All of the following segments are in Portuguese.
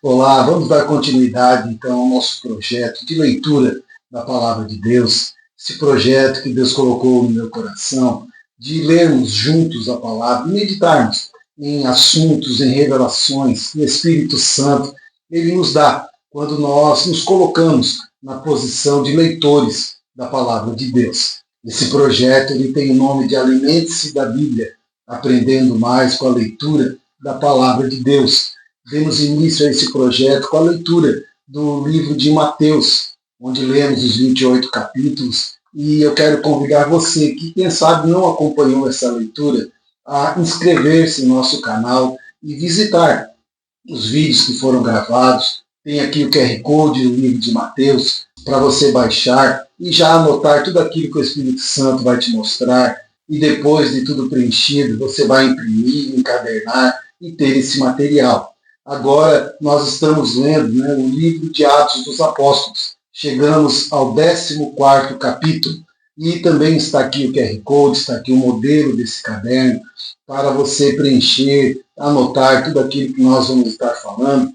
Olá, vamos dar continuidade então ao nosso projeto de leitura da Palavra de Deus, esse projeto que Deus colocou no meu coração, de lermos juntos a Palavra, meditarmos em assuntos, em revelações que o Espírito Santo ele nos dá quando nós nos colocamos na posição de leitores da Palavra de Deus. Esse projeto ele tem o nome de Alimente-se da Bíblia, aprendendo mais com a leitura da Palavra de Deus. Demos início a esse projeto com a leitura do livro de Mateus, onde lemos os 28 capítulos, e eu quero convidar você que, quem sabe, não acompanhou essa leitura, a inscrever-se no nosso canal e visitar os vídeos que foram gravados. Tem aqui o QR Code do livro de Mateus, para você baixar e já anotar tudo aquilo que o Espírito Santo vai te mostrar, e depois de tudo preenchido, você vai imprimir, encadernar e ter esse material. Agora nós estamos lendo o livro de Atos dos Apóstolos. Chegamos ao 14º capítulo e também está aqui o QR Code, está aqui o modelo desse caderno para você preencher, anotar tudo aquilo que nós vamos estar falando.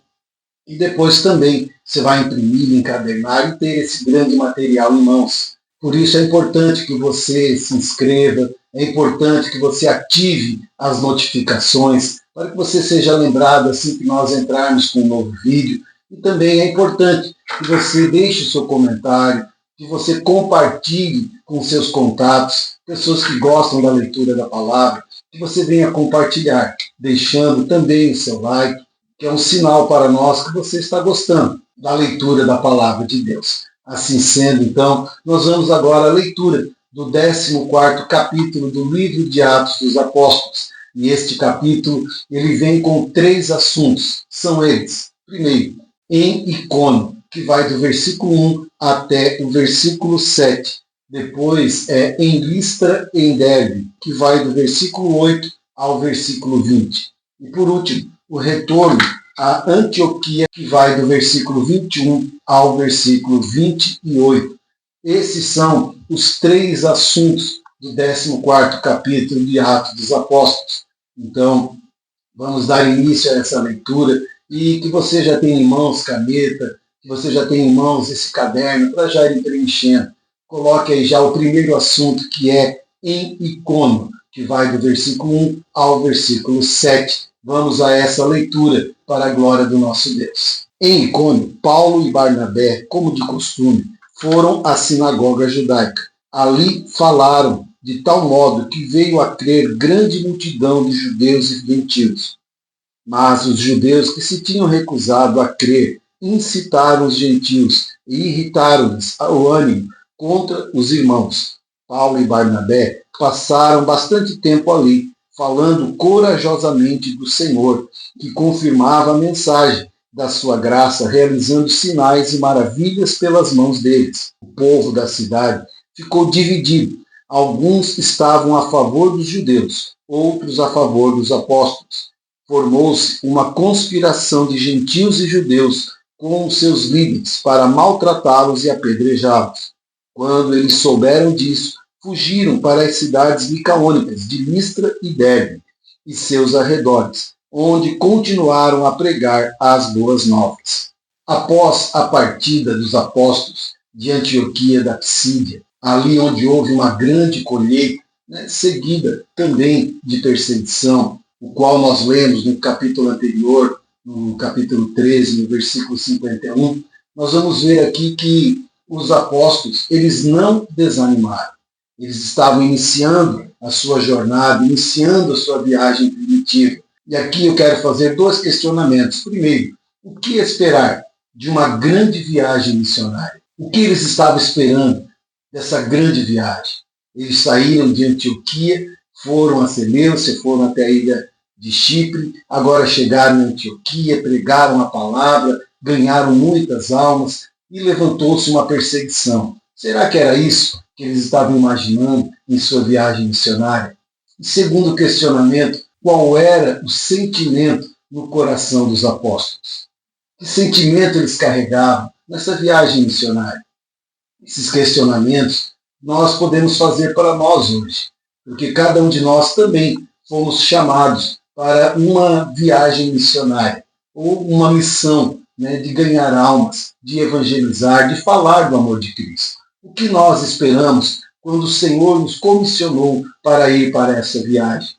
E depois também você vai imprimir, encadernar e ter esse grande material em mãos. Por isso é importante que você se inscreva, é importante que você ative as notificações, para que você seja lembrado assim que nós entrarmos com um novo vídeo. E também é importante que você deixe o seu comentário, que você compartilhe com seus contatos, pessoas que gostam da leitura da palavra, que você venha compartilhar, deixando também o seu like, que é um sinal para nós que você está gostando da leitura da palavra de Deus. Assim sendo, então, nós vamos agora à leitura do 14º capítulo do livro de Atos dos Apóstolos. E este capítulo, ele vem com 3 assuntos. São eles: primeiro, em Icônio, que vai do versículo 1 até o versículo 7. Depois é em Listra e em Derbe, que vai do versículo 8 ao versículo 20. E por último, o retorno a Antioquia, que vai do versículo 21 ao versículo 28. Esses são os 3 assuntos do 14º capítulo de Atos dos Apóstolos. Então, vamos dar início a essa leitura e que você já tenha em mãos caneta, que você já tenha em mãos esse caderno para já ir preenchendo. Coloque aí já o primeiro assunto, que é em Icônio, que vai do versículo 1 ao versículo 7. Vamos a essa leitura para a glória do nosso Deus. Em Icônio, Paulo e Barnabé, como de costume, foram à sinagoga judaica. Ali falaram de tal modo que veio a crer grande multidão de judeus e gentios. Mas os judeus que se tinham recusado a crer incitaram os gentios e irritaram-lhes o ânimo contra os irmãos. Paulo e Barnabé passaram bastante tempo ali, falando corajosamente do Senhor, que confirmava a mensagem da sua graça, realizando sinais e maravilhas pelas mãos deles. O povo da cidade ficou dividido. Alguns estavam a favor dos judeus, outros a favor dos apóstolos. Formou-se uma conspiração de gentios e judeus com os seus líderes para maltratá-los e apedrejá-los. Quando eles souberam disso, fugiram para as cidades licaônicas de Listra e Derbe e seus arredores, onde continuaram a pregar as boas novas. Após a partida dos apóstolos de Antioquia da Psídia, ali onde houve uma grande colheita, seguida também de perseguição, o qual nós lemos no capítulo anterior, no capítulo 13, no versículo 51, nós vamos ver aqui que os apóstolos, eles não desanimaram. Eles estavam iniciando a sua jornada, iniciando a sua viagem primitiva. E aqui eu quero fazer 2 questionamentos. Primeiro, o que esperar de uma grande viagem missionária? O que eles estavam esperando dessa grande viagem? Eles saíram de Antioquia, foram a Seleucia, foram até a ilha de Chipre, agora chegaram em Antioquia, pregaram a palavra, ganharam muitas almas e levantou-se uma perseguição. Será que era isso que eles estavam imaginando em sua viagem missionária? E segundo questionamento, qual era o sentimento no coração dos apóstolos? Que sentimento eles carregavam nessa viagem missionária? Esses questionamentos nós podemos fazer para nós hoje, porque cada um de nós também fomos chamados para uma viagem missionária, ou uma missão de ganhar almas, de evangelizar, de falar do amor de Cristo. O que nós esperamos quando o Senhor nos comissionou para ir para essa viagem,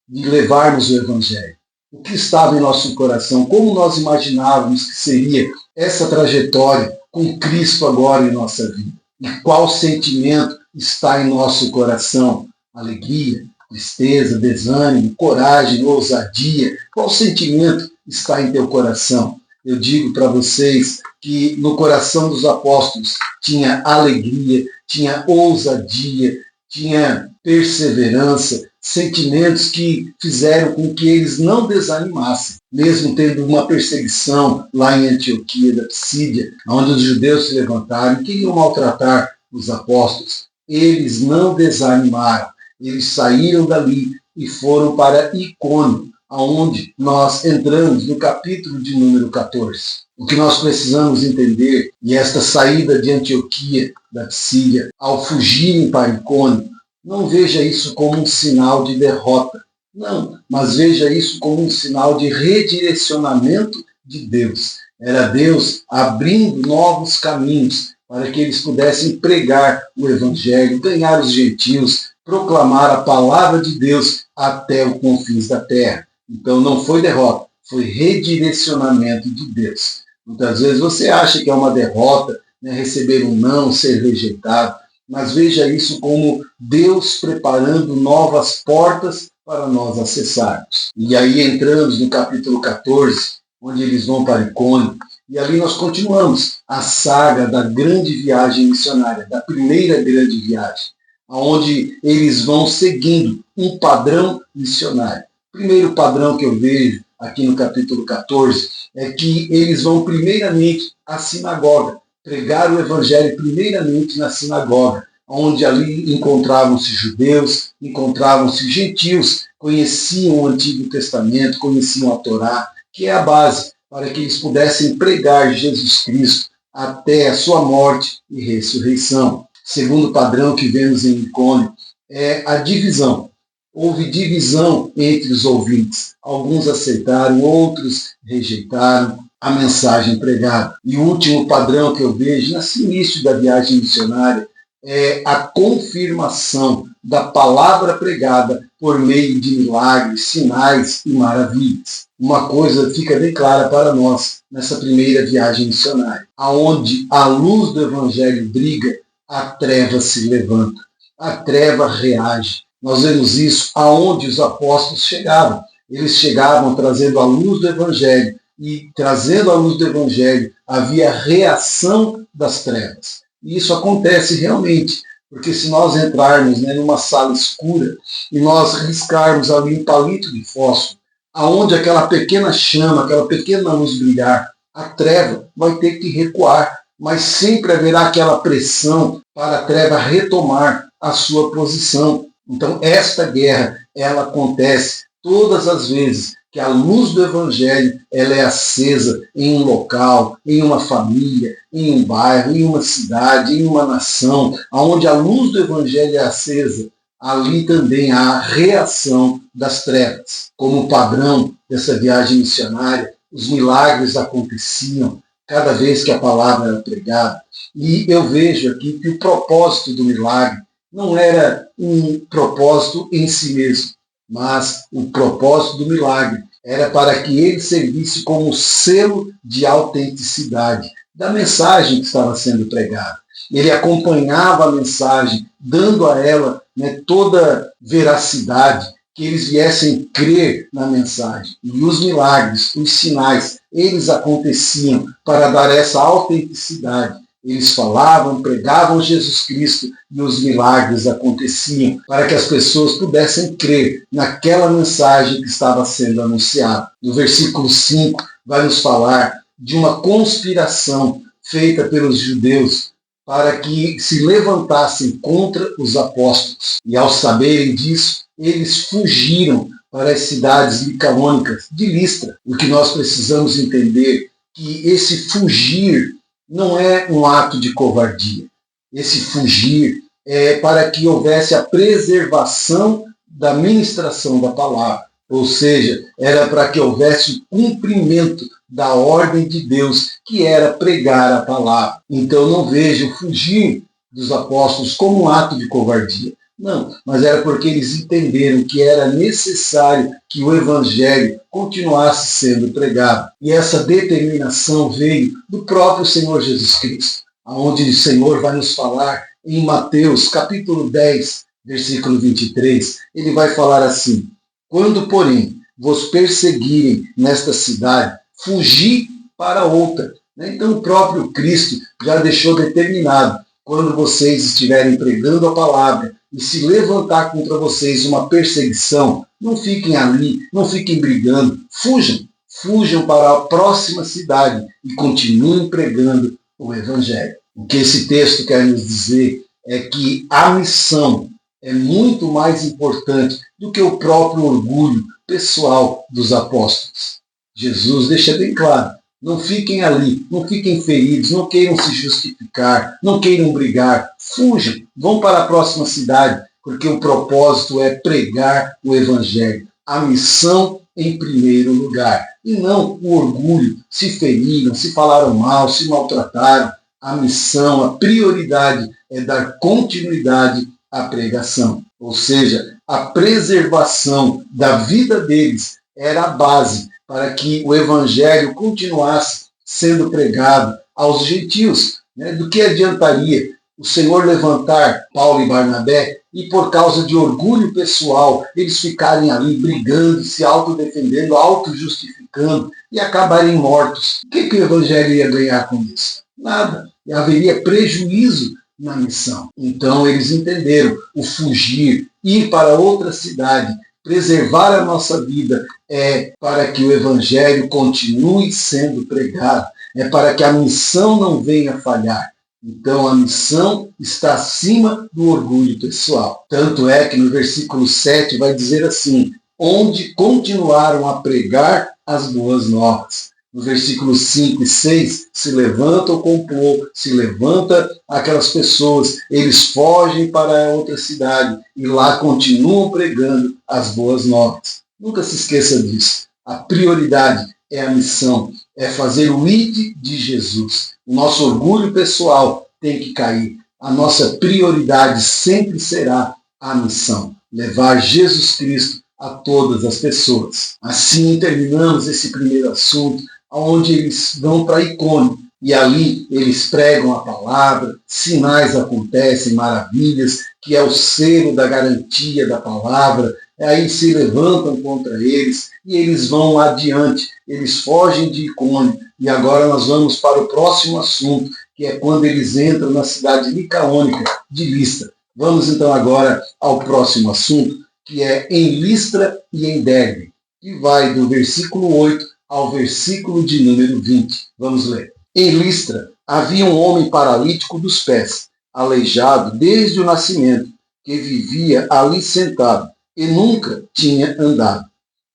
de levarmos o Evangelho? O que estava em nosso coração? Como nós imaginávamos que seria essa trajetória com Cristo agora em nossa vida? E qual sentimento está em nosso coração? Alegria, tristeza, desânimo, coragem, ousadia? Qual sentimento está em teu coração? Eu digo para vocês que no coração dos apóstolos tinha alegria, tinha ousadia, tinha perseverança, sentimentos que fizeram com que eles não desanimassem, mesmo tendo uma perseguição lá em Antioquia da Psídia, onde os judeus se levantaram e queriam maltratar os apóstolos. Eles não desanimaram, eles saíram dali e foram para Icônio, aonde nós entramos no capítulo de número 14. O que nós precisamos entender, e esta saída de Antioquia da Psídia, ao fugirem para Icônio, não veja isso como um sinal de derrota, não, mas veja isso como um sinal de redirecionamento de Deus. Era Deus abrindo novos caminhos para que eles pudessem pregar o Evangelho, ganhar os gentios, proclamar a palavra de Deus até os confins da terra. Então não foi derrota, foi redirecionamento de Deus. Muitas vezes você acha que é uma derrota, receber um não, ser rejeitado, mas veja isso como Deus preparando novas portas para nós acessarmos. E aí entramos no capítulo 14, onde eles vão para Icônio, e ali nós continuamos a saga da grande viagem missionária, da primeira grande viagem, onde eles vão seguindo um padrão missionário. O primeiro padrão que eu vejo aqui no capítulo 14 é que eles vão primeiramente à sinagoga, pregar o evangelho primeiramente na sinagoga, onde ali encontravam-se judeus, encontravam-se gentios, conheciam o Antigo Testamento, conheciam a Torá, que é a base para que eles pudessem pregar Jesus Cristo até a sua morte e ressurreição. Segundo padrão que vemos em Icônio é a divisão. Houve divisão entre os ouvintes. Alguns aceitaram, outros rejeitaram a mensagem pregada. E o último padrão que eu vejo nesse início da viagem missionária é a confirmação da palavra pregada por meio de milagres, sinais e maravilhas. Uma coisa fica bem clara para nós nessa primeira viagem missionária. Aonde a luz do Evangelho briga, a treva se levanta. A treva reage. Nós vemos isso aonde os apóstolos chegavam. Eles chegavam trazendo a luz do Evangelho. E trazendo a luz do Evangelho, havia reação das trevas. E isso acontece realmente. Porque se nós entrarmos numa sala escura e nós riscarmos ali um palito de fósforo, aonde aquela pequena chama, aquela pequena luz brilhar, a treva vai ter que recuar. Mas sempre haverá aquela pressão para a treva retomar a sua posição. Então esta guerra, ela acontece todas as vezes que a luz do Evangelho ela é acesa em um local, em uma família, em um bairro, em uma cidade, em uma nação, onde a luz do Evangelho é acesa, ali também há a reação das trevas. Como padrão dessa viagem missionária, os milagres aconteciam cada vez que a palavra era pregada. E eu vejo aqui que o propósito do milagre não era um propósito em si mesmo, mas o propósito do milagre era para que ele servisse como selo de autenticidade da mensagem que estava sendo pregada. Ele acompanhava a mensagem, dando a ela toda veracidade, que eles viessem crer na mensagem. E os milagres, os sinais, eles aconteciam para dar essa autenticidade. Eles falavam, pregavam Jesus Cristo e os milagres aconteciam para que as pessoas pudessem crer naquela mensagem que estava sendo anunciada. No versículo 5 vai nos falar de uma conspiração feita pelos judeus para que se levantassem contra os apóstolos. E ao saberem disso, eles fugiram para as cidades licaônicas de Listra. O que nós precisamos entender que esse fugir não é um ato de covardia. Esse fugir é para que houvesse a preservação da ministração da palavra. Ou seja, era para que houvesse o cumprimento da ordem de Deus, que era pregar a palavra. Então não vejo fugir dos apóstolos como um ato de covardia. Não, mas era porque eles entenderam que era necessário que o evangelho continuasse sendo pregado. E essa determinação veio do próprio Senhor Jesus Cristo, onde o Senhor vai nos falar em Mateus capítulo 10, versículo 23, ele vai falar assim: quando, porém, vos perseguirem nesta cidade, fugi para outra. Então o próprio Cristo já deixou determinado: quando vocês estiverem pregando a palavra e se levantar contra vocês uma perseguição, não fiquem ali, não fiquem brigando, fujam para a próxima cidade e continuem pregando o Evangelho. O que esse texto quer nos dizer é que a missão é muito mais importante do que o próprio orgulho pessoal dos apóstolos. Jesus deixa bem claro: não fiquem ali, não fiquem feridos, não queiram se justificar, não queiram brigar, fujam, vão para a próxima cidade, porque o propósito é pregar o Evangelho. A missão em primeiro lugar, e não o orgulho, se feriram, se falaram mal, se maltrataram. A missão, a prioridade é dar continuidade à pregação. Ou seja, a preservação da vida deles era a base para que o evangelho continuasse sendo pregado aos gentios. Do que adiantaria o Senhor levantar Paulo e Barnabé e, por causa de orgulho pessoal, eles ficarem ali brigando, se autodefendendo, autojustificando e acabarem mortos? O que o evangelho ia ganhar com isso? Nada. E haveria prejuízo na missão. Então eles entenderam: o fugir, ir para outra cidade, preservar a nossa vida é para que o evangelho continue sendo pregado, é para que a missão não venha a falhar. Então a missão está acima do orgulho pessoal. Tanto é que no versículo 7 vai dizer assim: onde continuaram a pregar as boas novas. No versículo 5 e 6, se levanta o complô, se levanta aquelas pessoas, eles fogem para outra cidade e lá continuam pregando as boas novas. Nunca se esqueça disso. A prioridade é a missão, é fazer o id de Jesus. O nosso orgulho pessoal tem que cair. A nossa prioridade sempre será a missão, levar Jesus Cristo a todas as pessoas. Assim terminamos esse primeiro assunto, onde eles vão para Icônio e ali eles pregam a palavra, sinais acontecem, maravilhas, que é o selo da garantia da palavra. Aí se levantam contra eles e eles vão adiante, eles fogem de Icônio. E agora nós vamos para o próximo assunto, que é quando eles entram na cidade licaônica de Listra. Vamos então agora ao próximo assunto, que é em Listra e em Derbe, que vai do versículo 8 ao versículo de número 20. Vamos ler. Em Listra havia um homem paralítico dos pés, aleijado desde o nascimento, que vivia ali sentado e nunca tinha andado.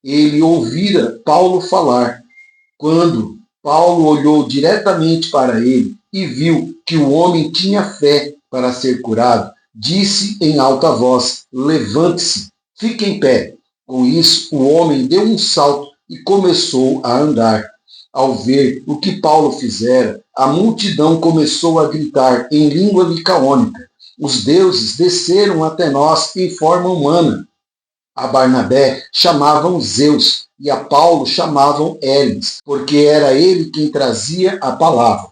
Ele ouvira Paulo falar. Quando Paulo olhou diretamente para ele e viu que o homem tinha fé para ser curado, disse em alta voz: levante-se, fique em pé. Com isso, o homem deu um salto e começou a andar. Ao ver o que Paulo fizera, a multidão começou a gritar em língua licaônica: os deuses desceram até nós em forma humana. A Barnabé chamavam Zeus e a Paulo chamavam Hermes, porque era ele quem trazia a palavra.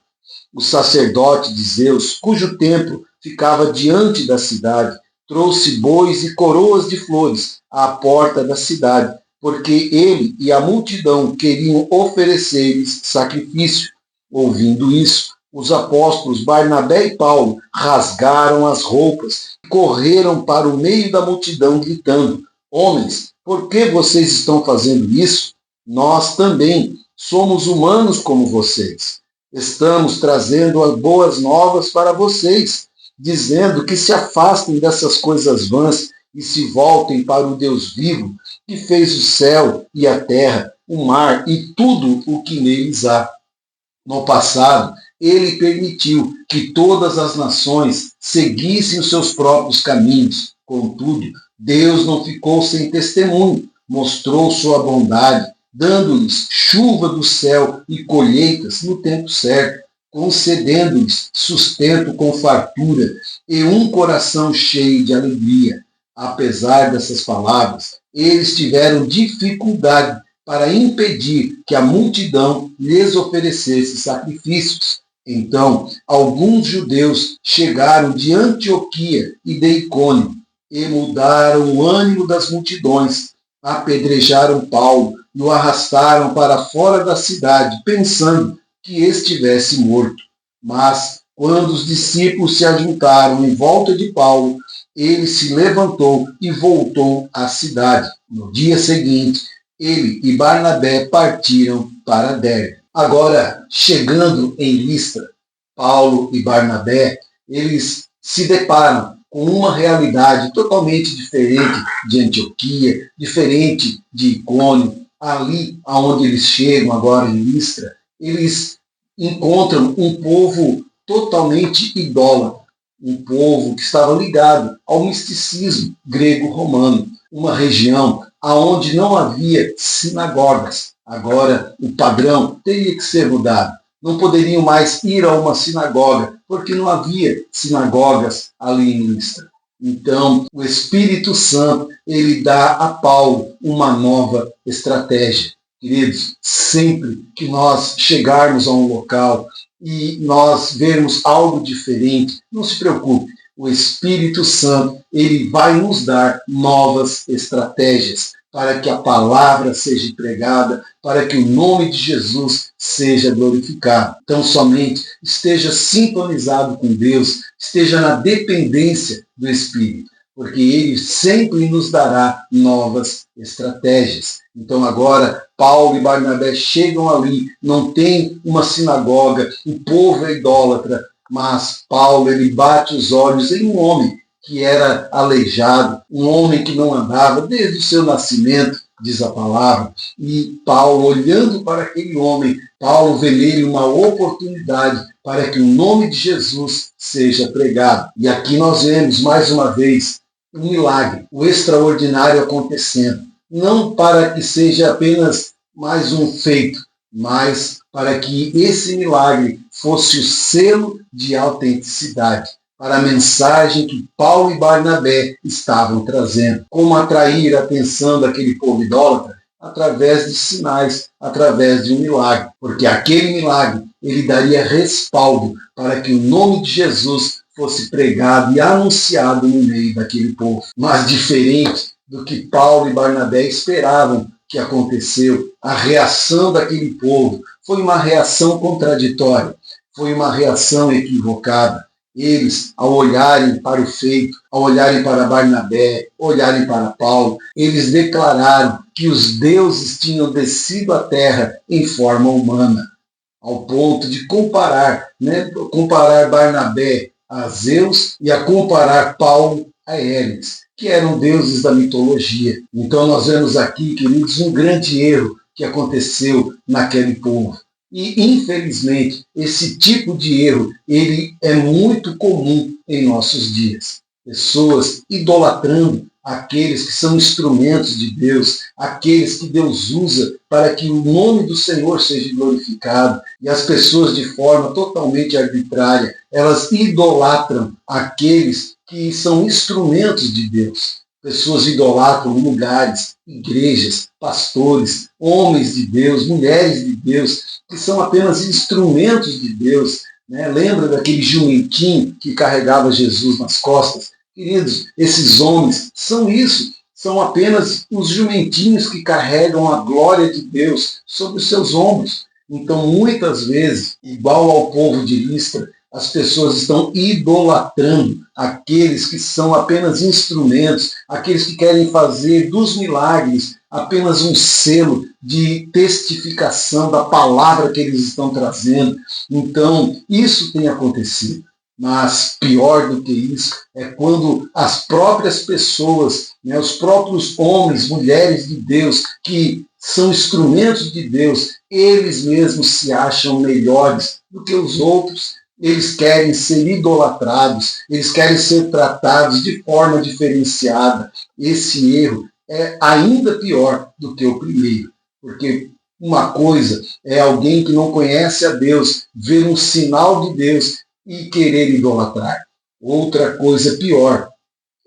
O sacerdote de Zeus, cujo templo ficava diante da cidade, trouxe bois e coroas de flores à porta da cidade, porque ele e a multidão queriam oferecer-lhes sacrifício. Ouvindo isso, os apóstolos Barnabé e Paulo rasgaram as roupas e correram para o meio da multidão, gritando: homens, por que vocês estão fazendo isso? Nós também somos humanos como vocês. Estamos trazendo as boas novas para vocês, dizendo que se afastem dessas coisas vãs e se voltem para o Deus vivo, que fez o céu e a terra, o mar e tudo o que neles há. No passado, ele permitiu que todas as nações seguissem os seus próprios caminhos. Contudo, Deus não ficou sem testemunho. mostrou sua bondade, dando-lhes chuva do céu e colheitas no tempo certo, concedendo-lhes sustento com fartura e um coração cheio de alegria. Apesar dessas palavras, eles tiveram dificuldade para impedir que a multidão lhes oferecesse sacrifícios. Então, alguns judeus chegaram de Antioquia e de Icônio e mudaram o ânimo das multidões, apedrejaram Paulo e o arrastaram para fora da cidade, pensando que estivesse morto. Mas, quando os discípulos se ajuntaram em volta de Paulo, ele se levantou e voltou à cidade. No dia seguinte, ele e Barnabé partiram para Derbe. Agora, chegando em Listra, Paulo e Barnabé, eles se deparam com uma realidade totalmente diferente de Antioquia, diferente de Icônio. Ali aonde eles chegam agora em Listra, eles encontram um povo totalmente idólatra, um povo que estava ligado ao misticismo grego-romano, uma região onde não havia sinagogas. Agora o padrão teria que ser mudado. Não poderiam mais ir a uma sinagoga, porque não havia sinagogas ali em Listra. Então, o Espírito Santo, ele dá a Paulo uma nova estratégia. Queridos, sempre que nós chegarmos a um local e nós vermos algo diferente, não se preocupe. O Espírito Santo, ele vai nos dar novas estratégias para que a palavra seja pregada, para que o nome de Jesus seja glorificado. Então, somente esteja sintonizado com Deus, esteja na dependência do Espírito, porque Ele sempre nos dará novas estratégias. Então, agora, Paulo e Barnabé chegam ali, não tem uma sinagoga, o povo é idólatra, mas Paulo, ele bate os olhos em um homem que era aleijado, um homem que não andava desde o seu nascimento, diz a palavra. E Paulo, olhando para aquele homem, Paulo vê nele uma oportunidade para que o nome de Jesus seja pregado. E aqui nós vemos, mais uma vez, um milagre, o extraordinário acontecendo. Não para que seja apenas mais um feito, mas para que esse milagre fosse o selo de autenticidade para a mensagem que Paulo e Barnabé estavam trazendo. Como atrair a atenção daquele povo idólatra? Através de sinais, através de um milagre. Porque aquele milagre, ele daria respaldo para que o nome de Jesus fosse pregado e anunciado no meio daquele povo. Mas diferente do que Paulo e Barnabé esperavam que aconteceu, a reação daquele povo foi uma reação contraditória, foi uma reação equivocada. Eles, ao olharem para o feito, ao olharem para Barnabé, olharem para Paulo, eles declararam que os deuses tinham descido à terra em forma humana, ao ponto de comparar Barnabé a Zeus e a comparar Paulo a Hércules, que eram deuses da mitologia. Então nós vemos aqui, queridos, um grande erro que aconteceu naquele povo. E, infelizmente, esse tipo de erro, ele é muito comum em nossos dias. Pessoas idolatrando aqueles que são instrumentos de Deus, aqueles que Deus usa para que o nome do Senhor seja glorificado. E as pessoas, de forma totalmente arbitrária, elas idolatram aqueles que são instrumentos de Deus. Pessoas idolatram lugares, igrejas, pastores, homens de Deus, mulheres de Deus, que são apenas instrumentos de Deus. Lembra daquele jumentinho que carregava Jesus nas costas? Queridos, esses homens são isso, são apenas os jumentinhos que carregam a glória de Deus sobre os seus ombros. Então, muitas vezes, igual ao povo de Listra, as pessoas estão idolatrando aqueles que são apenas instrumentos, aqueles que querem fazer dos milagres apenas um selo de testificação da palavra que eles estão trazendo. Então, isso tem acontecido. Mas pior do que isso é quando as próprias pessoas, os próprios homens, mulheres de Deus, que são instrumentos de Deus, eles mesmos se acham melhores do que os outros. Eles querem ser idolatrados, eles querem ser tratados de forma diferenciada. Esse erro é ainda pior do que o primeiro, porque uma coisa é alguém que não conhece a Deus, ver um sinal de Deus e querer idolatrar. Outra coisa pior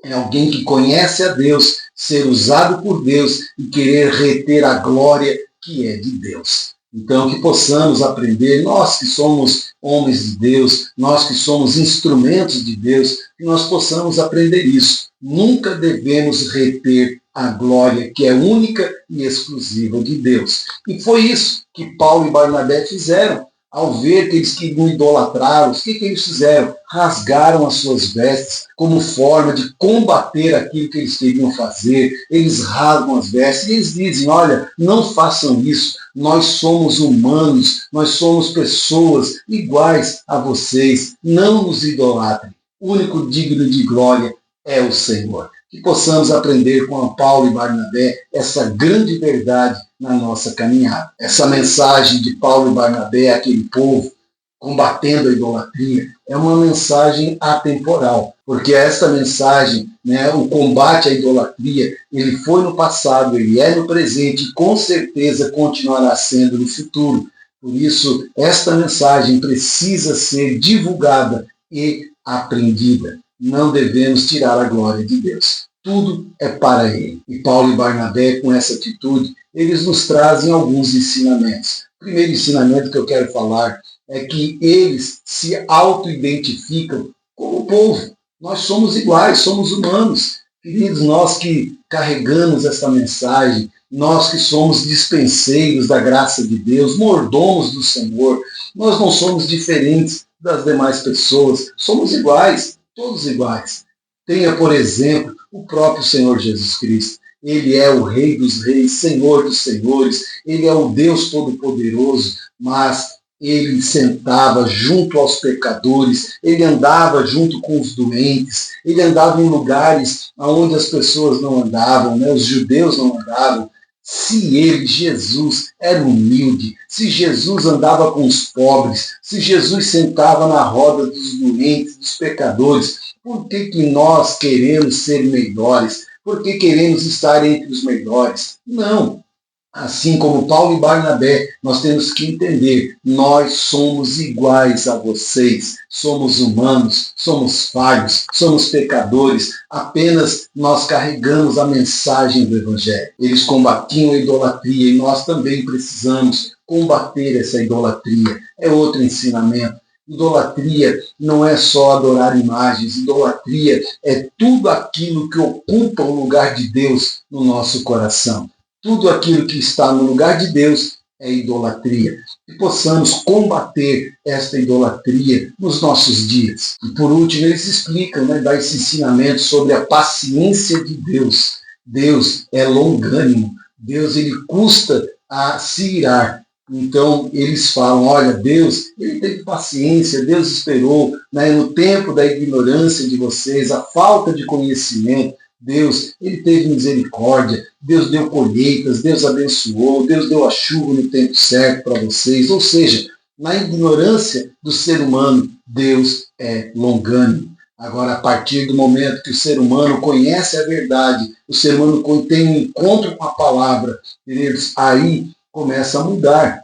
é alguém que conhece a Deus, ser usado por Deus e querer reter a glória que é de Deus. Então, que possamos aprender, nós que somos homens de Deus, nós que somos instrumentos de Deus, que nós possamos aprender isso. Nunca devemos reter a glória que é única e exclusiva de Deus. E foi isso que Paulo e Barnabé fizeram. Ao ver que eles queriam idolatrá-los, o que eles fizeram? Rasgaram as suas vestes como forma de combater aquilo que eles queriam fazer. Eles rasgam as vestes e eles dizem, olha, não façam isso. Nós somos humanos, nós somos pessoas iguais a vocês. Não nos idolatrem. O único digno de glória é o Senhor. Que possamos aprender com Paulo e Barnabé essa grande verdade na nossa caminhada. Essa mensagem de Paulo e Barnabé àquele povo, combatendo a idolatria, é uma mensagem atemporal, porque esta mensagem, o combate à idolatria, ele foi no passado, ele é no presente e com certeza continuará sendo no futuro. Por isso, esta mensagem precisa ser divulgada e aprendida. Não devemos tirar a glória de Deus. Tudo é para Ele. E Paulo e Barnabé, com essa atitude, eles nos trazem alguns ensinamentos. O primeiro ensinamento que eu quero falar é que eles se auto-identificam como povo. Nós somos iguais, somos humanos. Queridos, nós que carregamos essa mensagem, nós que somos dispenseiros da graça de Deus, mordomos do Senhor, nós não somos diferentes das demais pessoas, somos iguais. Todos iguais. Tenha, por exemplo, o próprio Senhor Jesus Cristo. Ele é o Rei dos Reis, Senhor dos Senhores. Ele é o Deus Todo-Poderoso, mas ele sentava junto aos pecadores, ele andava junto com os doentes, ele andava em lugares onde as pessoas não andavam, os judeus não andavam. Se ele, Jesus, era humilde, se Jesus andava com os pobres, se Jesus sentava na roda dos doentes, dos pecadores, por que nós queremos ser melhores? Por que queremos estar entre os melhores? Não. Assim como Paulo e Barnabé, nós temos que entender, nós somos iguais a vocês, somos humanos, somos falhos, somos pecadores, apenas nós carregamos a mensagem do Evangelho. Eles combatiam a idolatria e nós também precisamos combater essa idolatria. É outro ensinamento. Idolatria não é só adorar imagens, idolatria é tudo aquilo que ocupa o lugar de Deus no nosso coração. Tudo aquilo que está no lugar de Deus é idolatria. Que possamos combater esta idolatria nos nossos dias. E por último, eles explicam, dá esse ensinamento sobre a paciência de Deus. Deus é longânimo. Deus, ele custa a se irar. Então, eles falam, olha, Deus, ele teve paciência, Deus esperou, no tempo da ignorância de vocês, a falta de conhecimento, Deus, ele teve misericórdia, Deus deu colheitas, Deus abençoou, Deus deu a chuva no tempo certo para vocês. Ou seja, na ignorância do ser humano, Deus é longânimo. Agora, a partir do momento que o ser humano conhece a verdade, o ser humano tem um encontro com a palavra, queridos, aí começa a mudar.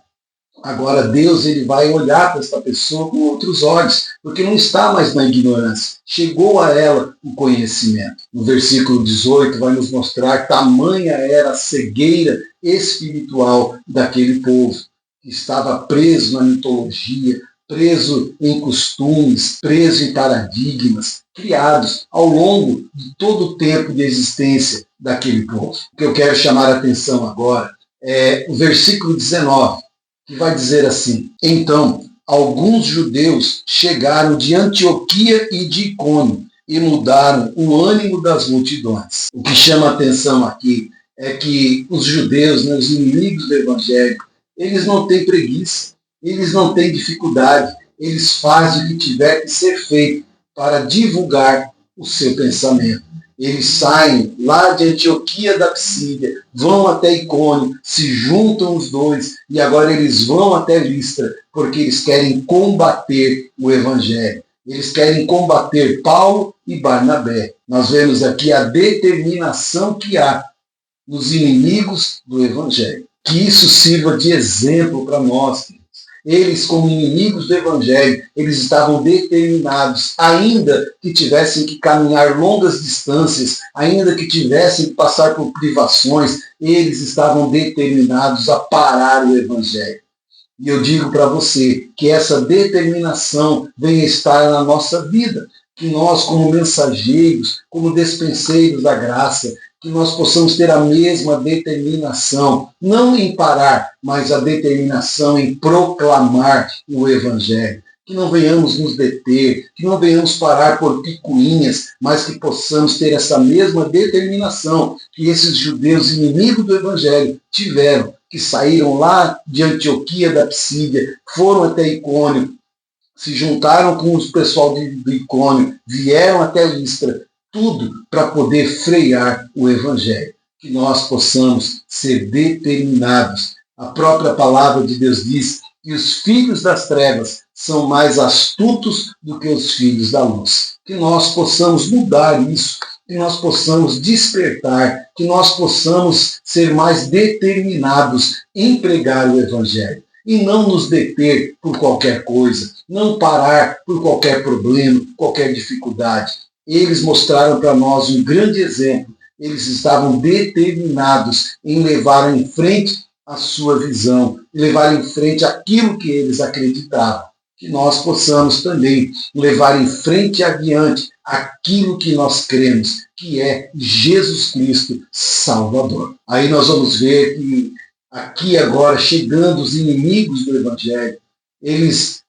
Agora Deus, ele vai olhar para essa pessoa com outros olhos, porque não está mais na ignorância. Chegou a ela o conhecimento. No versículo 18 vai nos mostrar tamanha era a cegueira espiritual daquele povo, que estava preso na mitologia, preso em costumes, preso em paradigmas, criados ao longo de todo o tempo de existência daquele povo. O que eu quero chamar a atenção agora é o versículo 19, que vai dizer assim: então, alguns judeus chegaram de Antioquia e de Icônio e mudaram o ânimo das multidões. O que chama a atenção aqui é que os judeus, os inimigos do evangelho, eles não têm preguiça, eles não têm dificuldade, eles fazem o que tiver que ser feito para divulgar o seu pensamento. Eles saem lá de Antioquia da Psídia, vão até Icônio, se juntam os dois e agora eles vão até Listra, porque eles querem combater o Evangelho. Eles querem combater Paulo e Barnabé. Nós vemos aqui a determinação que há nos inimigos do Evangelho. Que isso sirva de exemplo para nós. Eles, como inimigos do Evangelho, eles estavam determinados, ainda que tivessem que caminhar longas distâncias, ainda que tivessem que passar por privações, eles estavam determinados a parar o Evangelho. E eu digo para você que essa determinação venha estar na nossa vida, que nós, como mensageiros, como despenseiros da graça, que nós possamos ter a mesma determinação, não em parar, mas a determinação em proclamar o Evangelho. Que não venhamos nos deter, que não venhamos parar por picuinhas, mas que possamos ter essa mesma determinação que esses judeus inimigos do Evangelho tiveram, que saíram lá de Antioquia da Psídia, foram até Icônio, se juntaram com o pessoal de Icônio, vieram até Listra, tudo para poder frear o Evangelho. Que nós possamos ser determinados. A própria palavra de Deus diz que os filhos das trevas são mais astutos do que os filhos da luz. Que nós possamos mudar isso, que nós possamos despertar, que nós possamos ser mais determinados em pregar o Evangelho. E não nos deter por qualquer coisa, não parar por qualquer problema, qualquer dificuldade. Eles mostraram para nós um grande exemplo. Eles estavam determinados em levar em frente a sua visão, levar em frente aquilo que eles acreditavam. Que nós possamos também levar em frente e adiante aquilo que nós cremos, que é Jesus Cristo Salvador. Aí nós vamos ver que aqui agora, chegando os inimigos do Evangelho, eles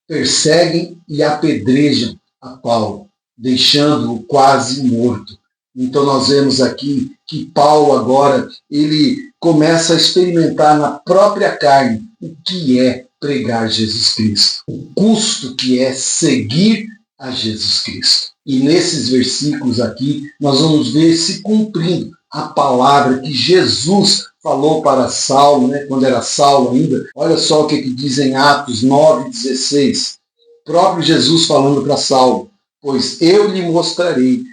perseguem e apedrejam a Paulo, deixando-o quase morto. Então nós vemos aqui que Paulo agora, ele começa a experimentar na própria carne o que é pregar Jesus Cristo, o custo que é seguir a Jesus Cristo. E nesses versículos aqui, nós vamos ver se cumprindo a palavra que Jesus falou para Saulo, quando era Saulo ainda. Olha só o que diz em Atos 9,16. O próprio Jesus falando para Saulo: pois eu lhe mostrarei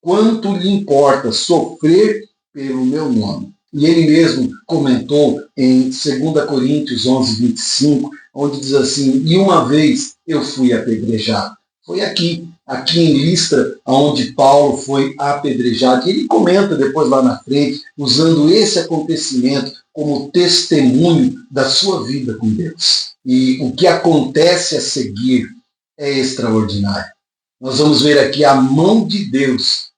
quanto lhe importa sofrer pelo meu nome. E ele mesmo comentou em 2 Coríntios 11:25, onde diz assim: e uma vez eu fui apedrejado. Foi aqui em Listra, onde Paulo foi apedrejado. E ele comenta depois lá na frente, usando esse acontecimento como testemunho da sua vida com Deus. E o que acontece a seguir é extraordinário. Nós vamos ver aqui a mão de Deus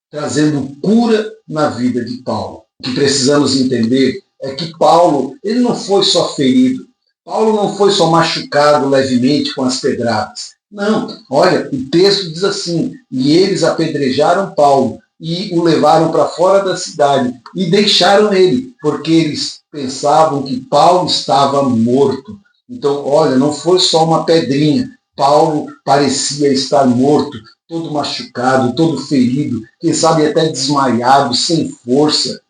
trazendo cura na vida de Paulo. O que precisamos entender é que Paulo, ele não foi só ferido. Paulo não foi só machucado levemente com as pedradas. Não, olha, o texto diz assim: e eles apedrejaram Paulo e o levaram para fora da cidade e deixaram ele, porque eles pensavam que Paulo estava morto. Então, olha, não foi só uma pedrinha. Paulo parecia estar morto, todo machucado, todo ferido, quem sabe até desmaiado, sem força.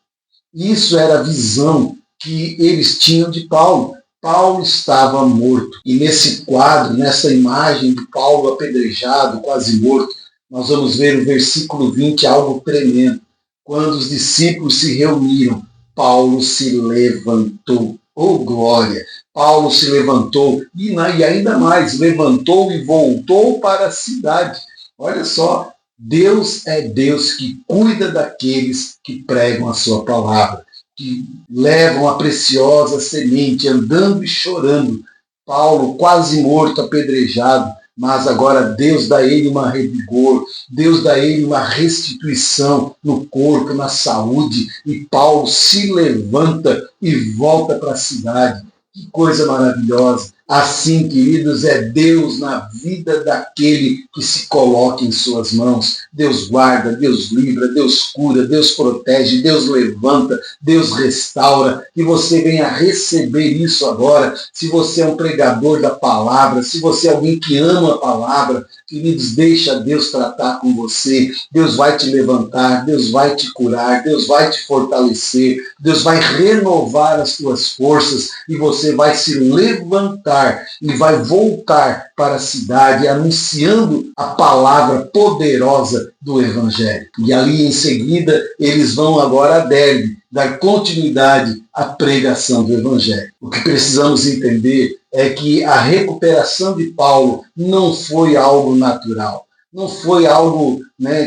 Isso era a visão que eles tinham de Paulo. Paulo estava morto. E nesse quadro, nessa imagem de Paulo apedrejado, quase morto, nós vamos ver no versículo 20 algo tremendo. Quando os discípulos se reuniram, Paulo se levantou. Oh, glória! Paulo se levantou e ainda mais, levantou e voltou para a cidade. Olha só, Deus é Deus que cuida daqueles que pregam a sua palavra, que levam a preciosa semente, andando e chorando. Paulo quase morto, apedrejado, mas agora Deus dá a ele uma revigor, Deus dá a ele uma restituição no corpo, na saúde, e Paulo se levanta e volta para a cidade. Que coisa maravilhosa! Assim, queridos, é Deus na vida daquele que se coloca em suas mãos. Deus guarda, Deus livra, Deus cura, Deus protege, Deus levanta, Deus restaura. Que você venha receber isso agora. Se você é um pregador da palavra, se você é alguém que ama a palavra, queridos, deixa Deus tratar com você. Deus vai te levantar, Deus vai te curar, Deus vai te fortalecer, Deus vai renovar as tuas forças e você vai se levantar e vai voltar para a cidade anunciando a palavra poderosa do Evangelho. E ali em seguida eles vão agora a Derbe. dar continuidade à pregação do Evangelho. O que precisamos entender é que a recuperação de Paulo não foi algo natural, não foi algo,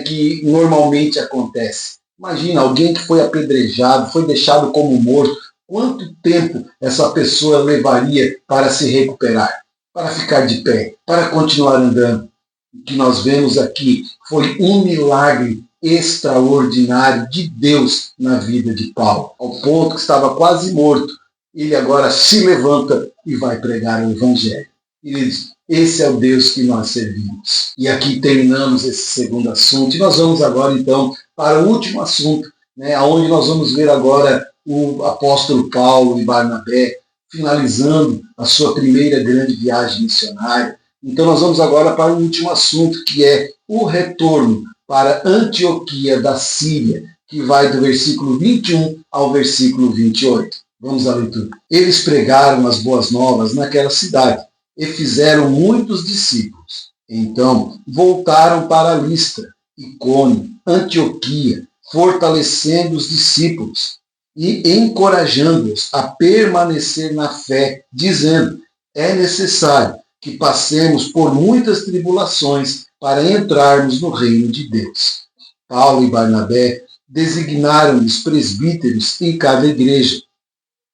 que normalmente acontece. Imagina, alguém que foi apedrejado, foi deixado como morto, quanto tempo essa pessoa levaria para se recuperar, para ficar de pé, para continuar andando? O que nós vemos aqui foi um milagre extraordinário de Deus na vida de Paulo, ao ponto que estava quase morto. Ele agora se levanta e vai pregar o Evangelho. Queridos, esse é o Deus que nós servimos. E aqui terminamos esse segundo assunto. E nós vamos agora, então, para o último assunto, onde nós vamos ver agora o apóstolo Paulo e Barnabé finalizando a sua primeira grande viagem missionária. Então nós vamos agora para o último assunto, que é o retorno para Antioquia da Síria, que vai do versículo 21 ao versículo 28. Vamos à leitura. Eles pregaram as boas novas naquela cidade e fizeram muitos discípulos. Então voltaram para Listra, Icônio, Antioquia, fortalecendo os discípulos e encorajando-os a permanecer na fé, dizendo: é necessário que passemos por muitas tribulações para entrarmos no reino de Deus. Paulo e Barnabé designaram-lhes presbíteros em cada igreja.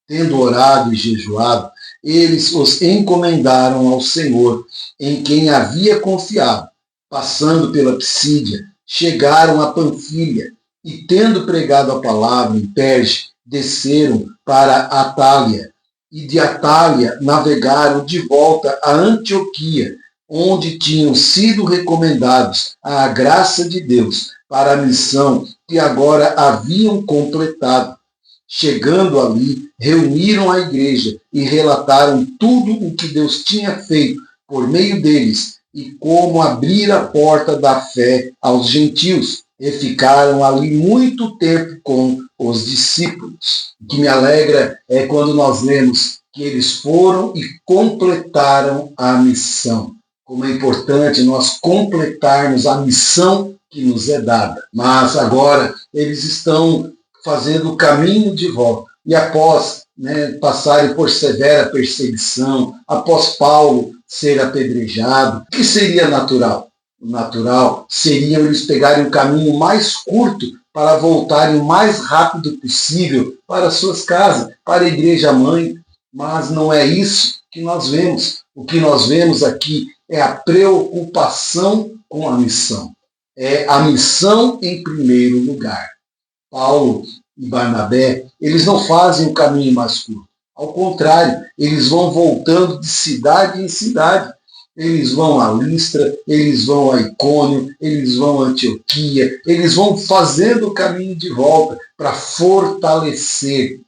Tendo orado e jejuado, eles os encomendaram ao Senhor, em quem havia confiado. Passando pela Psídia, chegaram a Panfilha, e tendo pregado a palavra em Perge, desceram para Atália, e de Atália navegaram de volta a Antioquia, onde tinham sido recomendados à graça de Deus para a missão que agora haviam completado. Chegando ali, reuniram a igreja e relataram tudo o que Deus tinha feito por meio deles e como abrir a porta da fé aos gentios. E ficaram ali muito tempo com os discípulos. O que me alegra é quando nós lemos que eles foram e completaram a missão. Como é importante nós completarmos a missão que nos é dada. Mas agora eles estão fazendo o caminho de volta. E após passarem por severa perseguição, após Paulo ser apedrejado, o que seria natural? O natural seria eles pegarem o caminho mais curto para voltarem o mais rápido possível para suas casas, para a igreja mãe. Mas não é isso que nós vemos. O que nós vemos aqui é a preocupação com a missão. É a missão em primeiro lugar. Paulo e Barnabé, eles não fazem o caminho mais curto. Ao contrário, eles vão voltando de cidade em cidade. Eles vão a Listra, eles vão a Icônio, eles vão a Antioquia, eles vão fazendo o caminho de volta para fortalecer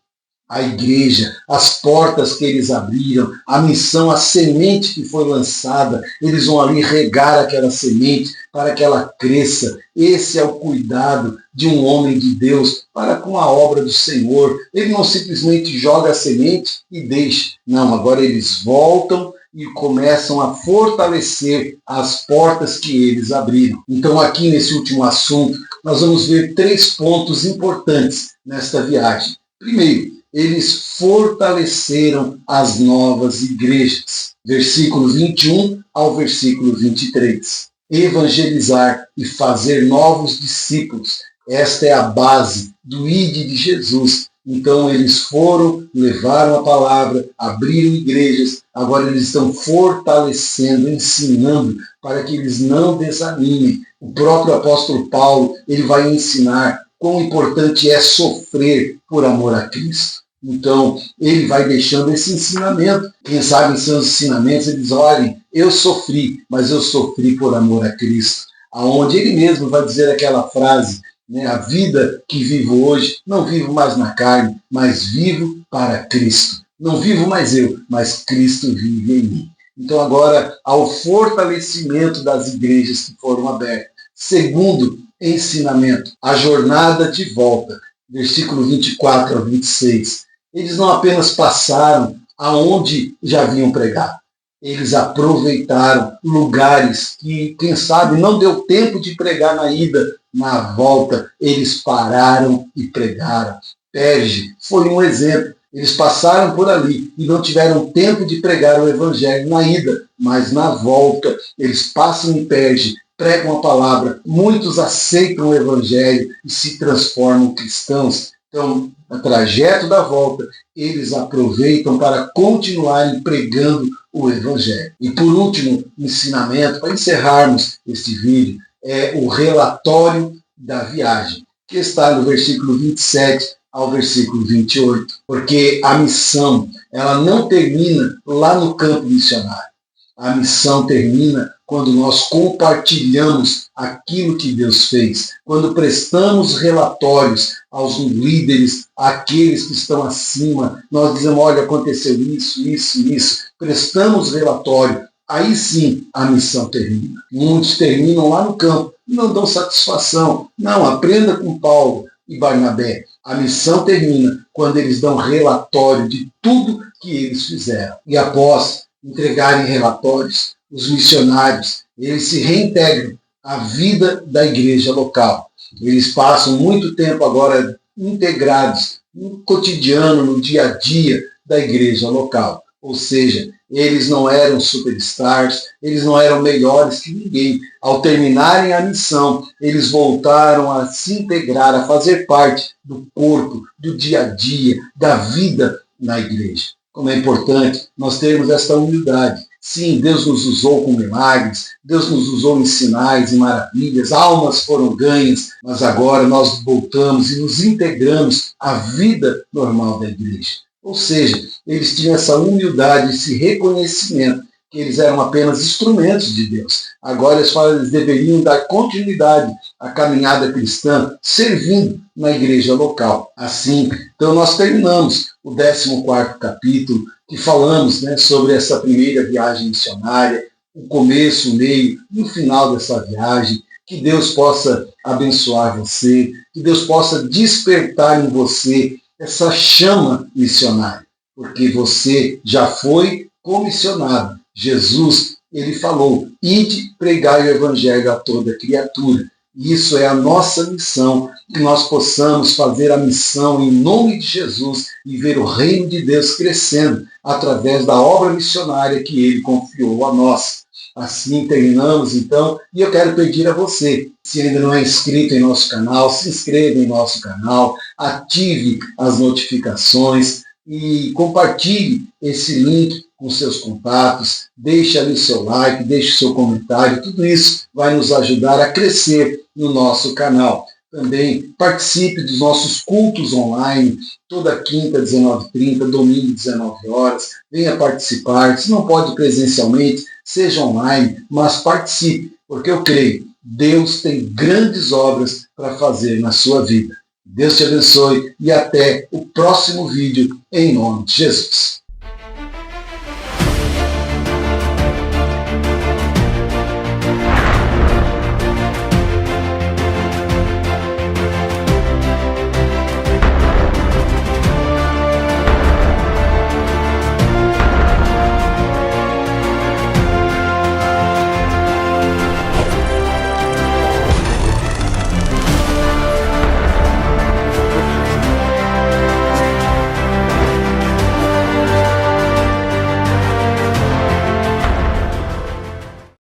a igreja, as portas que eles abriram, a missão, a semente que foi lançada. Eles vão ali regar aquela semente para que ela cresça. Esse é o cuidado de um homem de Deus para com a obra do Senhor. Ele não simplesmente joga a semente e deixa. Não, agora eles voltam e começam a fortalecer as portas que eles abriram. Então aqui nesse último assunto, nós vamos ver 3 pontos importantes nesta viagem. Primeiro, eles fortaleceram as novas igrejas. Versículo 21 ao versículo 23. Evangelizar e fazer novos discípulos. Esta é a base do ID de Jesus. Então eles foram, levaram a palavra, abriram igrejas, agora eles estão fortalecendo, ensinando para que eles não desanimem. O próprio apóstolo Paulo, ele vai ensinar quão importante é sofrer por amor a Cristo. Então, ele vai deixando esse ensinamento. Quem sabe em seus ensinamentos, eles olhem, eu sofri, mas eu sofri por amor a Cristo. Aonde ele mesmo vai dizer aquela frase, a vida que vivo hoje, não vivo mais na carne, mas vivo para Cristo. Não vivo mais eu, mas Cristo vive em mim. Então agora, ao fortalecimento das igrejas que foram abertas. Segundo ensinamento, a jornada de volta. Versículo 24 ao 26. Eles não apenas passaram aonde já haviam pregado. Eles aproveitaram lugares que, quem sabe, não deu tempo de pregar na ida. Na volta, eles pararam e pregaram. Perge foi um exemplo. Eles passaram por ali e não tiveram tempo de pregar o evangelho na ida, mas na volta eles passam em Perge, pregam a palavra, muitos aceitam o evangelho e se transformam cristãos. Então, no trajeto da volta, eles aproveitam para continuarem pregando o evangelho. E por último, ensinamento, para encerrarmos este vídeo, é o relatório da viagem, que está no versículo 27 ao versículo 28, porque a missão, ela não termina lá no campo missionário. A missão termina quando nós compartilhamos aquilo que Deus fez, quando prestamos relatórios aos líderes, àqueles que estão acima, nós dizemos, olha, aconteceu isso, isso, isso, prestamos relatório, aí sim a missão termina. Muitos terminam lá no campo, não dão satisfação. Não, aprenda com Paulo e Barnabé. A missão termina quando eles dão relatório de tudo que eles fizeram. E após entregarem relatórios, os missionários, eles se reintegram à vida da igreja local. Eles passam muito tempo agora integrados no cotidiano, no dia a dia da igreja local. Ou seja, eles não eram superstars, eles não eram melhores que ninguém. Ao terminarem a missão, eles voltaram a se integrar, a fazer parte do corpo, do dia a dia, da vida na igreja. Como é importante nós termos esta humildade. Sim, Deus nos usou com milagres, Deus nos usou em sinais e maravilhas, almas foram ganhas, mas agora nós voltamos e nos integramos à vida normal da igreja. Ou seja, eles tinham essa humildade, esse reconhecimento que eles eram apenas instrumentos de Deus. Agora eles deveriam dar continuidade à caminhada cristã, servindo na igreja local. Assim, então nós terminamos o 14º capítulo, que falamos, sobre essa primeira viagem missionária, o começo, o meio e o final dessa viagem. Que Deus possa abençoar você, que Deus possa despertar em você essa chama missionária, porque você já foi comissionado. Jesus, ele falou, ide pregai o evangelho a toda criatura. Isso é a nossa missão, que nós possamos fazer a missão em nome de Jesus e ver o reino de Deus crescendo através da obra missionária que ele confiou a nós. Assim terminamos então, e eu quero pedir a você, se ainda não é inscrito em nosso canal, se inscreva em nosso canal, ative as notificações e compartilhe esse link com seus contatos, deixe ali o seu like, deixe o seu comentário, tudo isso vai nos ajudar a crescer no nosso canal. Também participe dos nossos cultos online, toda quinta, 19h30, domingo, 19 horas. Venha participar. Se não pode presencialmente, seja online, mas participe, porque eu creio, Deus tem grandes obras para fazer na sua vida. Deus te abençoe e até o próximo vídeo, em nome de Jesus.